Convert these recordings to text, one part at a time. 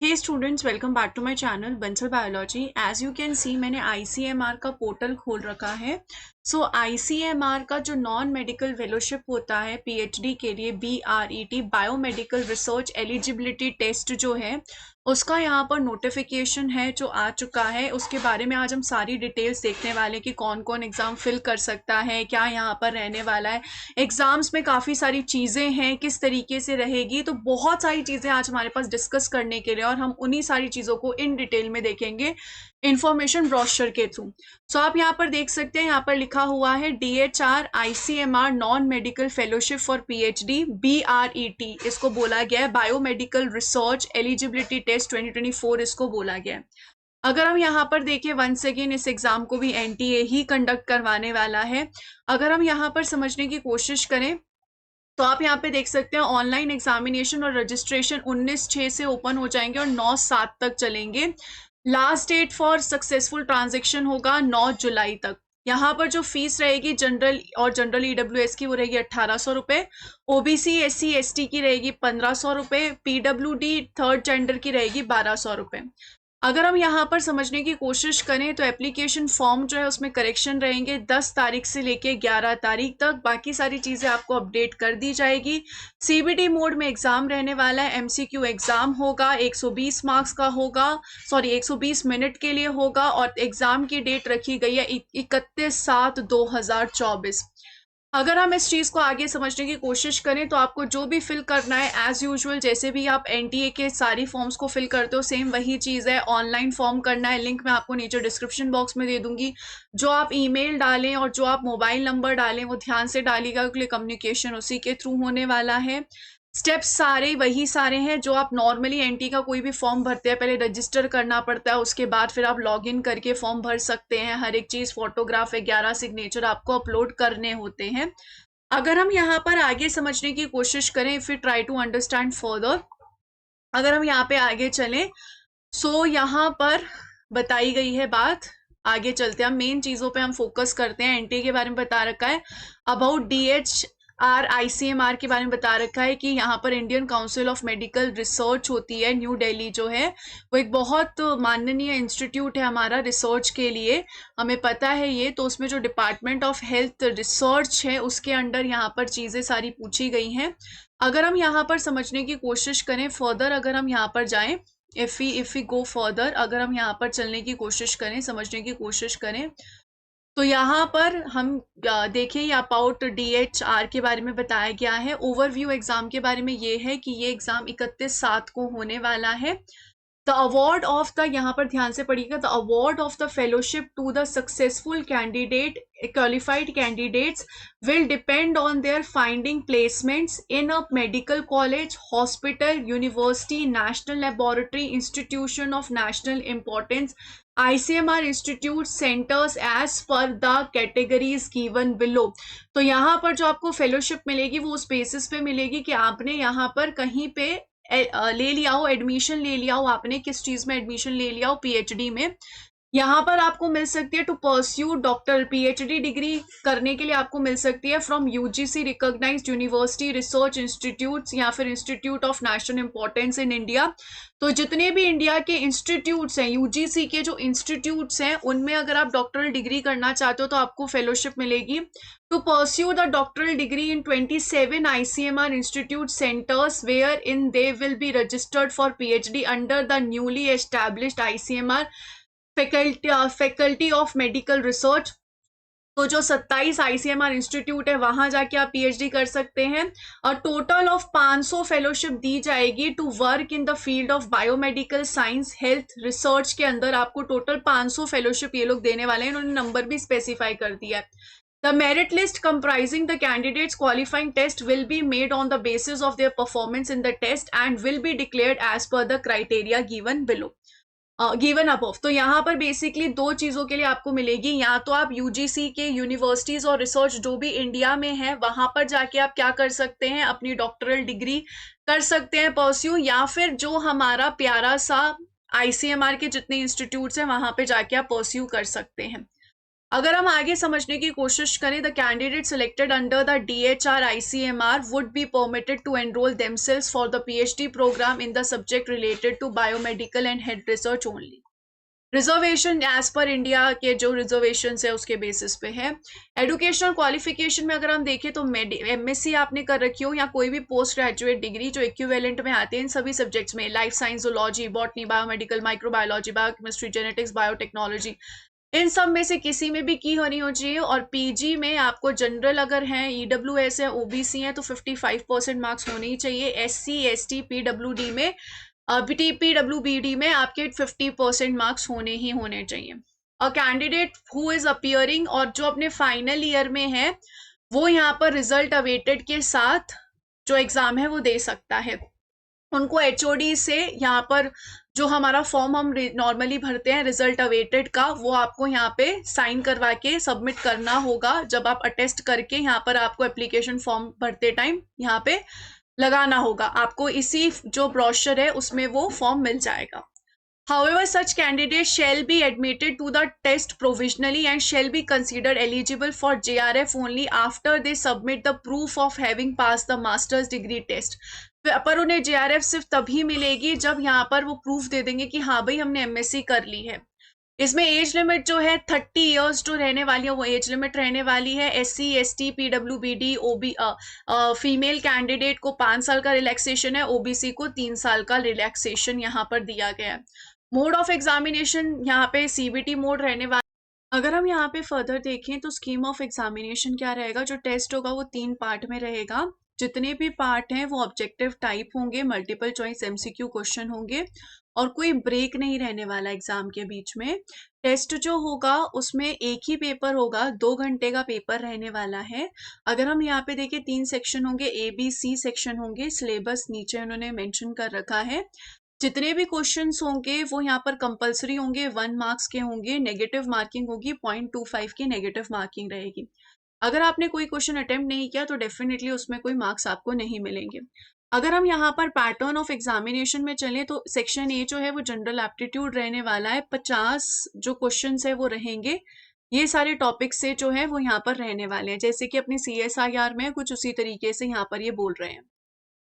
Hey students, welcome back to my channel Bansal biology. As you can see मैंने ICMR का portal खोल रखा है। सो आईसीएमआर का जो नॉन मेडिकल फेलोशिप होता है पीएचडी के लिए, बीआरईटी बायोमेडिकल रिसर्च एलिजिबिलिटी टेस्ट जो है उसका यहाँ पर नोटिफिकेशन है जो आ चुका है। उसके बारे में आज हम सारी डिटेल्स देखने वाले कि कौन कौन एग्ज़ाम फिल कर सकता है, क्या यहाँ पर रहने वाला है, एग्ज़ाम्स में काफ़ी सारी चीज़ें हैं, किस तरीके से रहेगी। तो बहुत सारी चीज़ें आज हमारे पास डिस्कस करने के लिए और हम उन्हीं सारी चीज़ों को इन डिटेल में देखेंगे इंफॉर्मेशन ब्रोशर के थ्रू। सो आप यहाँ पर देख सकते हैं, यहाँ पर लिखा हुआ है DHR ICMR non medical fellowship for PhD BRET, इसको बोला गया है बायोमेडिकल रिसर्च एलिजिबिलिटी टेस्ट 2024 इसको बोला गया है। अगर हम यहाँ पर देखें, वंस अगेन इस एग्जाम को भी NTA ही कंडक्ट करवाने वाला है। अगर हम यहाँ पर समझने की कोशिश करें तो आप यहाँ पे देख सकते हैं ऑनलाइन एग्जामिनेशन और रजिस्ट्रेशन 19/6 से ओपन हो जाएंगे और 9/7 तक चलेंगे। Last date for successful transaction होगा 9 जुलाई तक। यहाँ पर जो फीस रहेगी जनरल और जनरल EWS की वो रहेगी 1800 रुपये, OBC SC ST की रहेगी 1500 रुपये, PWD थर्ड जेंडर की रहेगी 1200 रुपये। अगर हम यहाँ पर समझने की कोशिश करें तो एप्लीकेशन फॉर्म जो है उसमें करेक्शन रहेंगे 10 तारीख से लेके 11 तारीख तक। बाकी सारी चीज़ें आपको अपडेट कर दी जाएगी। CBT मोड में एग्ज़ाम रहने वाला है। MCQ एग्ज़ाम होगा, 120 मार्क्स का होगा, 120 मिनट के लिए होगा और एग्ज़ाम की डेट रखी गई है 31/7/2024। अगर हम इस चीज़ को आगे समझने की कोशिश करें तो आपको जो भी फिल करना है एज यूजुअल, जैसे भी आप NTA के सारी फॉर्म्स को फिल करते हो सेम वही चीज़ है। ऑनलाइन फॉर्म करना है, लिंक मैं आपको नीचे डिस्क्रिप्शन बॉक्स में दे दूंगी। जो आप ईमेल डालें और जो आप मोबाइल नंबर डालें वो ध्यान से डालिएगा क्योंकि कम्युनिकेशन उसी के थ्रू होने वाला है। स्टेप्स सारे वही सारे हैं जो आप नॉर्मली NT का कोई भी फॉर्म भरते हैं, पहले रजिस्टर करना पड़ता है, उसके बाद फिर आप लॉगिन करके फॉर्म भर सकते हैं। हर एक चीज़, फोटोग्राफ 11 सिग्नेचर आपको अपलोड करने होते हैं। अगर हम यहाँ पर आगे समझने की कोशिश करें, if you try to understand further, अगर हम यहाँ पे आगे चलें, सो यहाँ पर बताई गई है बात। आगे चलते हैं, हम मेन चीज़ों पे हम फोकस करते हैं। NTA के बारे में बता रखा है, अबाउट DHR ICMR के बारे में बता रखा है कि यहाँ पर Indian council of medical research होती है, न्यू दिल्ली जो है वो एक बहुत माननीय इंस्टीट्यूट है हमारा रिसर्च के लिए, हमें पता है ये। तो उसमें जो डिपार्टमेंट ऑफ हेल्थ रिसर्च है उसके अंडर यहाँ पर चीज़ें सारी पूछी गई हैं। अगर हम यहाँ पर समझने की कोशिश करें फर्दर, अगर हम यहाँ पर जाएं, इफ़ वी गो फर्दर, अगर हम यहाँ पर चलने की कोशिश करें, समझने की कोशिश करें, तो यहाँ पर हम देखें ये अबाउट DHR के बारे में बताया गया है। ओवरव्यू एग्जाम के बारे में ये है कि ये एग्जाम 31/7 को होने वाला है। द अवार्ड ऑफ द, यहाँ पर ध्यान से पढ़िएगा, the award of the fellowship to the successful candidate qualified candidates will depend on their finding placements in a medical college, hospital, university, national laboratory, institution of national importance, ICMR institute centers as per the categories given below। तो यहाँ पर जो आपको fellowship मिलेगी वो उस basis पे मिलेगी कि आपने यहाँ पर कहीं पे ले लिया हो, एडमिशन ले लिया हो, आपने किस चीज़ में एडमिशन ले लिया हो PhD में। यहाँ पर आपको मिल सकती है to pursue doctor PhD degree करने के लिए आपको मिल सकती है from UGC recognised university research institutes या फिर institute of national importance in India. तो जितने भी इंडिया के इंस्टीट्यूट्स हैं, UGC के जो इंस्टीट्यूट्स हैं, उनमें अगर आप डॉक्टरल डिग्री करना चाहते हो तो आपको फेलोशिप मिलेगी। To pursue the doctoral degree in 27 ICMR institute centres where in they will be registered for PhD under the newly established ICMR faculty of medical research. तो जो 27 ICMR इंस्टीट्यूट है वहां जाके आप PhD कर सकते हैं और टोटल ऑफ 500 फेलोशिप दी जाएगी to work in the field of biomedical science health research के अंदर आपको टोटल 500 फेलोशिप ये लोग देने वाले हैं। इन्होंने नंबर भी स्पेसिफाई कर दिया है। The merit list comprising the candidates qualifying test will be made on the basis of their performance in the test and will be declared as per the criteria given below, given above. तो यहाँ पर basically दो चीज़ों के लिए आपको मिलेगी, या तो आप UGC के यूनिवर्सिटीज़ और रिसर्च जो भी इंडिया में है वहाँ पर जाके आप क्या कर सकते हैं, अपनी डॉक्टरल डिग्री कर सकते हैं परस्यू, या फिर जो हमारा प्यारा सा ICMR के जितने इंस्टीट्यूट्स हैं वहाँ पे जाके आप परस्यू कर सकते हैं। अगर हम आगे समझने की कोशिश करें, the candidate selected under the DHR ICMR would be permitted to enrol themselves for the PhD programme in the subject related to biomedical and health research only. Reservation as per India के जो reservation है उसके basis पे है। Educational qualification में अगर हम देखें तो MSc आपने कर रखी हो या कोई भी पोस्ट ग्रेजुएट डिग्री जो इक्विवेलेंट में आते हैं इन सभी सब्जेक्ट्स में, life science, zoology, botany, biomedical, microbiology, biochemistry, genetics, biotechnology, इन सब में से किसी में भी की होनी हो चाहिए। और पीजी में आपको जनरल अगर है, EWS है, OBC है तो 55% मार्क्स होने ही चाहिए। SC ST PWD में PWBD में आपके 50% मार्क्स होने ही होने चाहिए। A candidate who is appearing, और जो अपने फाइनल ईयर में है वो यहाँ पर रिजल्ट अवेटेड के साथ जो एग्जाम है वो दे सकता है। उनको HOD से यहाँ पर जो हमारा फॉर्म हम नॉर्मली भरते हैं रिजल्ट अवेटेड का, वो आपको यहाँ पे साइन करवा के सबमिट करना होगा। जब आप अटेस्ट करके यहाँ पर आपको एप्लीकेशन फॉर्म भरते टाइम यहाँ पे लगाना होगा, आपको इसी जो ब्रोशर है उसमें वो फॉर्म मिल जाएगा। However, such candidates shall be admitted to the test provisionally and shall be considered eligible for JRF only after they submit the proof of having passed the master's degree test. पर उन्हें JRF सिर्फ तभी मिलेगी जब यहाँ पर वो proof दे देंगे कि हाँ भाई हमने MSc कर ली है। इसमें एज लिमिट जो है 30 इयर्स जो रहने वाली है वो एज लिमिट रहने वाली है। SC ST PWBD OB female candidate को 5 साल का रिलैक्सेशन है, OBC को 3 साल का रिलैक्सेशन यहाँ पर दिया गया है। मोड ऑफ एग्जामिनेशन यहाँ पे CBT मोड रहने वाला। अगर हम यहाँ पे फर्दर देखें तो स्कीम ऑफ एग्जामिनेशन क्या रहेगा, जो टेस्ट होगा वो 3 पार्ट में रहेगा। जितने भी पार्ट हैं वो ऑब्जेक्टिव टाइप होंगे, मल्टीपल चॉइस MCQ क्वेश्चन होंगे और कोई ब्रेक नहीं रहने वाला एग्जाम के बीच में। टेस्ट जो होगा उसमें एक ही पेपर होगा, 2 घंटे का पेपर रहने वाला है। अगर हम यहाँ पे देखें 3 सेक्शन होंगे, ABC सेक्शन होंगे, सिलेबस नीचे उन्होंने मेंशन कर रखा है। जितने भी क्वेश्चंस होंगे वो यहाँ पर कंपलसरी होंगे, 1 मार्क्स के होंगे, नेगेटिव मार्किंग होगी, 0.25 की नेगेटिव मार्किंग रहेगी। अगर आपने कोई क्वेश्चन अटेम्प्ट नहीं किया तो डेफिनेटली उसमें कोई मार्क्स आपको नहीं मिलेंगे। अगर हम यहाँ पर पैटर्न ऑफ एग्जामिनेशन में चलें तो सेक्शन A जो है वो जनरल एप्टीट्यूड रहने वाला है। 50 जो क्वेश्चन है वो रहेंगे, ये सारे टॉपिक से जो है वो यहाँ पर रहने वाले हैं, जैसे कि अपनी CSIR में कुछ उसी तरीके से यहाँ पर ये बोल रहे हैं।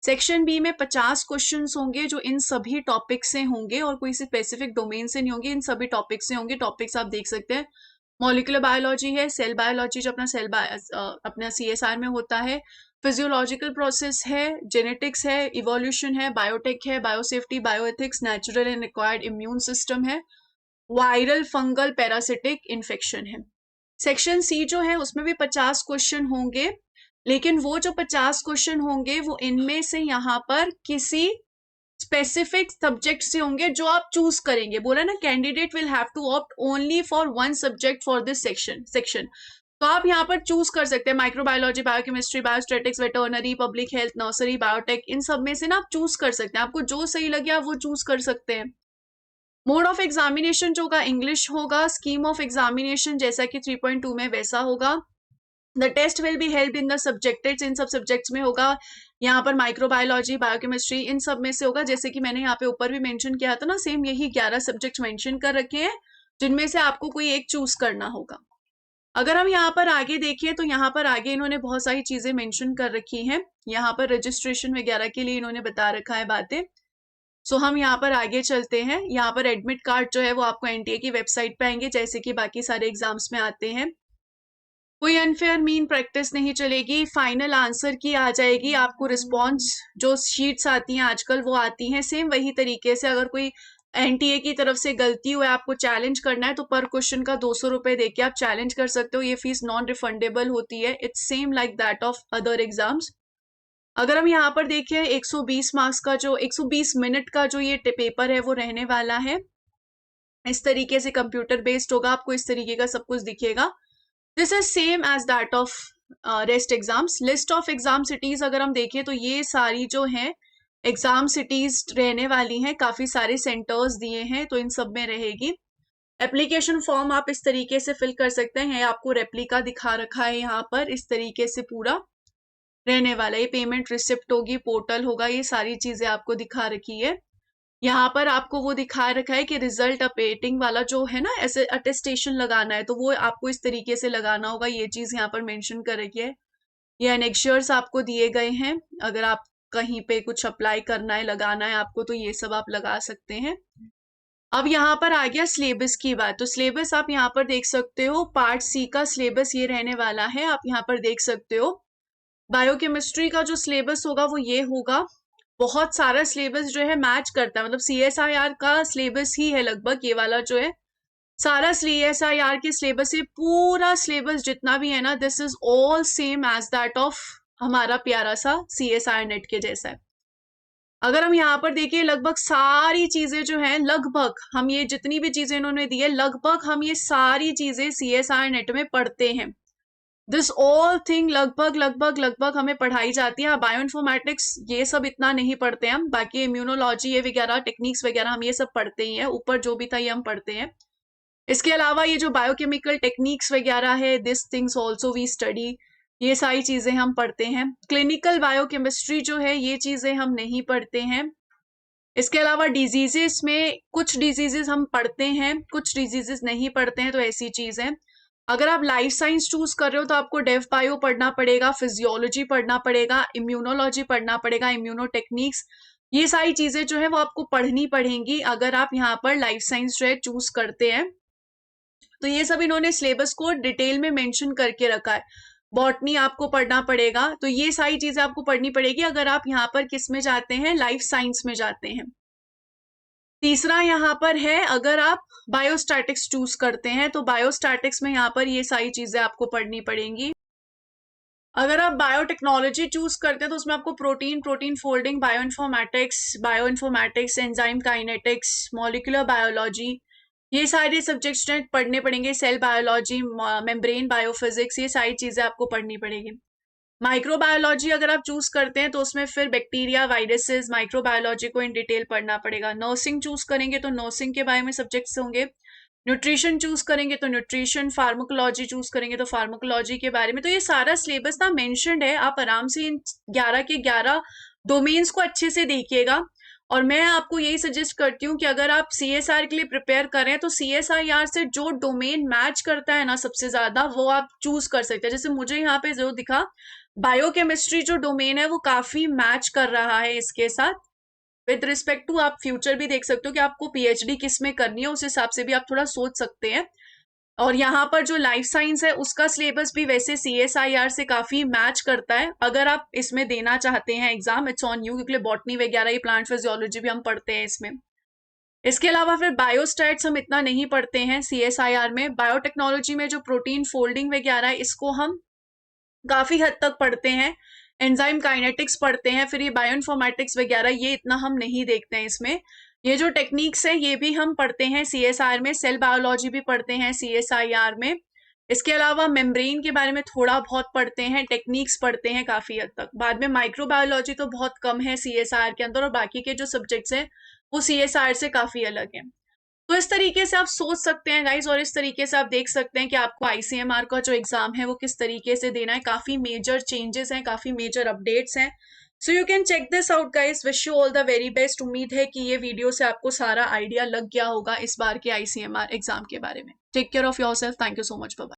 सेक्शन B में 50 क्वेश्चंस होंगे जो इन सभी टॉपिक से होंगे और कोई स्पेसिफिक डोमेन से नहीं होंगे, इन सभी टॉपिक से होंगे। टॉपिक्स आप देख सकते हैं, मॉलिक्यूलर बायोलॉजी है, सेल बायोलॉजी जो अपना CSR में होता है, फिजियोलॉजिकल प्रोसेस है, जेनेटिक्स है, इवोल्यूशन है, बायोटेक है, biosafety, bioethics, natural and acquired immune system है, वायरल, फंगल, पैरासिटिक इन्फेक्शन है। सेक्शन C जो है उसमें भी 50 क्वेश्चन होंगे, लेकिन वो जो 50 क्वेश्चन होंगे वो इनमें से यहाँ पर किसी स्पेसिफिक सब्जेक्ट से होंगे जो आप चूज करेंगे। बोला ना, candidate will have to opt only for 1 subject for this section. तो आप यहाँ पर चूज कर सकते हैं microbiology, biochemistry, biostatics, veterinary, public health, nursery, biotech, इन सब में से ना आप चूज कर सकते हैं। आपको जो सही लगे आप वो चूज कर सकते हैं। मोड ऑफ एग्जामिनेशन जो होगा इंग्लिश होगा। स्कीम ऑफ एग्जामिनेशन जैसा कि 3.2 में वैसा होगा। The test will be held in the subjected, इन सब सब्जेक्ट्स में होगा। यहाँ पर माइक्रोबायोलॉजी, बायोकेमिस्ट्री, इन सब में से होगा। जैसे कि मैंने यहाँ पे ऊपर भी मेंशन किया था ना, सेम यही 11 सब्जेक्ट मेंशन कर रखे हैं जिनमें से आपको कोई एक चूज करना होगा। अगर हम यहाँ पर आगे देखिए तो यहाँ पर आगे इन्होंने बहुत सारी चीजें मेंशन कर रखी हैं। यहाँ पर रजिस्ट्रेशन वगैरह के लिए इन्होंने बता रखा है बातें। सो हम यहाँ पर आगे चलते हैं। यहाँ पर एडमिट कार्ड जो है वो आपको NTA की वेबसाइट पे आएंगे, जैसे कि बाकी सारे एग्जाम्स में आते हैं। कोई अनफेयर मीन प्रैक्टिस नहीं चलेगी। फाइनल आंसर की आ जाएगी, आपको रिस्पॉन्स जो शीट्स आती हैं आजकल वो आती हैं सेम वही तरीके से। अगर कोई NTA की तरफ से गलती हुआ, आपको चैलेंज करना है तो पर क्वेश्चन का 200 रुपए देके आप चैलेंज कर सकते हो। ये फीस नॉन रिफंडेबल होती है। It's same like that of other exams. अगर हम यहाँ पर देखें 120 मार्क्स का जो 120 मिनट का जो ये पेपर है वो रहने वाला है। इस तरीके से कंप्यूटर बेस्ड होगा, आपको इस तरीके का सब कुछ दिखेगा। This is same as that of rest exams. List of exam cities अगर हम देखें तो ये सारी जो है एग्जाम सिटीज रहने वाली हैं, काफी सारे सेंटर्स दिए हैं तो इन सब में रहेगी। एप्लीकेशन फॉर्म आप इस तरीके से फिल कर सकते हैं, आपको रेप्लिका दिखा रखा है यहाँ पर, इस तरीके से पूरा रहने वाला है। ये पेमेंट रिसिप्ट होगी, पोर्टल होगा, ये सारी चीजें आपको दिखा रखी है। यहाँ पर आपको वो दिखा रखा है कि रिजल्ट अपेटिंग वाला जो है ना, ऐसे अटेस्टेशन लगाना है तो वो आपको इस तरीके से लगाना होगा, ये चीज यहाँ पर मेंशन कर रखी है। ये एनेक्शर्स आपको दिए गए हैं, अगर आप कहीं पे कुछ अप्लाई करना है, लगाना है आपको, तो ये सब आप लगा सकते हैं। अब यहाँ पर आ गया सिलेबस की बात। तो सिलेबस आप यहाँ पर देख सकते हो, पार्ट सी का सिलेबस ये रहने वाला है, आप यहाँ पर देख सकते हो। बायोकेमिस्ट्री का जो सिलेबस होगा वो ये होगा। बहुत सारा सिलेबस जो है मैच करता है, मतलब CSIR का सिलेबस ही है लगभग ये वाला जो है। सारा CSIR के सिलेबस से पूरा सिलेबस जितना भी है ना, this is all same as that of हमारा प्यारा सा CSIR नेट के जैसा है। अगर हम यहाँ पर देखिए, लगभग सारी चीजें जो हैं, लगभग हम ये जितनी भी चीजें इन्होंने दी है, लगभग हम ये सारी चीजें CSIR नेट में पढ़ते हैं। दिस ऑल थिंग लगभग लगभग लगभग हमें पढ़ाई जाती है। बायो इन्फॉर्मेटिक्स ये सब इतना नहीं पढ़ते हम, बाकी इम्यूनोलॉजी ये वगैरह टेक्निक्स वगैरह हम ये सब पढ़ते ही हैं, ऊपर जो भी था ये हम पढ़ते हैं। इसके अलावा ये जो बायोकेमिकल टेक्निक्स वगैरह है, this things also we study, ये सारी चीजें हम पढ़ते हैं। क्लिनिकल बायोकेमिस्ट्री जो है ये चीजें हम नहीं पढ़ते हैं। इसके अलावा डिजीजेस में कुछ डिजीजेस हम पढ़ते हैं, कुछ डिजीजेस नहीं पढ़ते हैं, तो ऐसी चीज है। अगर आप लाइफ साइंस चूज कर रहे हो तो आपको डेव बायो पढ़ना पड़ेगा, फिजियोलॉजी पढ़ना पड़ेगा, इम्यूनोलॉजी पढ़ना पड़ेगा, इम्यूनो टेक्निक्स, ये सारी चीजें जो है वो आपको पढ़नी पड़ेंगी अगर आप यहाँ पर लाइफ साइंस जो है चूज करते हैं। तो ये सब इन्होंने सिलेबस को डिटेल में मेंशन करके रखा है। बॉटनी आपको पढ़ना पड़ेगा, तो ये सारी चीजें आपको पढ़नी पड़ेगी अगर आप यहाँ पर किस में जाते हैं, लाइफ साइंस में जाते हैं। तीसरा यहाँ पर है, अगर आप बायोस्टैटिक्स चूज करते हैं तो बायोस्टैटिक्स में यहाँ पर ये सारी चीजें आपको पढ़नी पड़ेंगी। अगर आप बायोटेक्नोलॉजी चूज करते हैं तो उसमें आपको protein folding, bioinformatics, enzyme kinetics, molecular biology, ये सारे सब्जेक्ट्स पढ़ने पड़ेंगे। सेल बायोलॉजी, मेम्ब्रेन बायोफिजिक्स, ये सारी चीजें आपको पढ़नी पड़ेगी। माइक्रोबायोलॉजी अगर आप चूज करते हैं तो उसमें फिर बैक्टीरिया, वायरसेस, माइक्रोबायोलॉजी को इन डिटेल पढ़ना पड़ेगा। नर्सिंग चूज करेंगे तो नर्सिंग के बारे में सब्जेक्ट्स होंगे। न्यूट्रिशन चूज करेंगे तो न्यूट्रिशन, फार्माकोलॉजी चूज करेंगे तो फार्माकोलॉजी के बारे में। तो ये सारा सिलेबस ना मेंशन्ड है, आप आराम से इन 11 के 11 डोमेन्स को अच्छे से देखिएगा। और मैं आपको यही सजेस्ट करती हूँ कि अगर आप CSR के लिए प्रिपेयर करें तो CSIR से जो डोमेन मैच करता है ना सबसे ज्यादा, वो आप चूज कर सकते हैं। जैसे मुझे यहाँ पे जो दिखा, बायोकेमिस्ट्री जो डोमेन है वो काफी मैच कर रहा है इसके साथ। विद रिस्पेक्ट टू आप फ्यूचर भी देख सकते हो कि आपको PhD किस में करनी है, उस हिसाब से भी आप थोड़ा सोच सकते हैं। और यहाँ पर जो लाइफ साइंस है उसका सिलेबस भी वैसे CSIR से काफी मैच करता है। अगर आप इसमें देना चाहते हैं एग्जाम, इट्स ऑन यू, क्योंकि बॉटनी वगैरह, ये प्लांट फिजियोलॉजी भी हम पढ़ते हैं इसमें। इसके अलावा फिर बायोस्टैट्स हम इतना नहीं पढ़ते हैं CSIR में। बायोटेक्नोलॉजी में जो प्रोटीन फोल्डिंग वगैरह है इसको हम काफी हद तक पढ़ते हैं। एंजाइम काइनेटिक्स पढ़ते हैं, फिर ये बायोइन्फॉर्मेटिक्स वगैरह ये इतना हम नहीं देखते हैं इसमें। ये जो टेक्निक्स है ये भी हम पढ़ते हैं CSR में। सेल बायोलॉजी भी पढ़ते हैं CSIR में। इसके अलावा मेम्ब्रेन के बारे में थोड़ा बहुत पढ़ते हैं, टेक्निक्स पढ़ते हैं काफी हद तक। बाद में माइक्रोबायोलॉजी तो बहुत कम है CSR के अंदर, और बाकी के जो सब्जेक्ट्स हैं वो CSR से काफी अलग है। तो इस तरीके से आप सोच सकते हैं गाइज, और इस तरीके से आप देख सकते हैं कि आपको ICMR का जो एग्जाम है वो किस तरीके से देना है। काफी मेजर चेंजेस हैं, काफी मेजर अपडेट्स हैं। So you can check this out guys. Wish you all the very best. उम्मीद है कि ये वीडियो से आपको सारा आइडिया लग गया होगा इस बार के ICMR एग्जाम के बारे में। Take care of yourself. Thank you so much. Bye bye.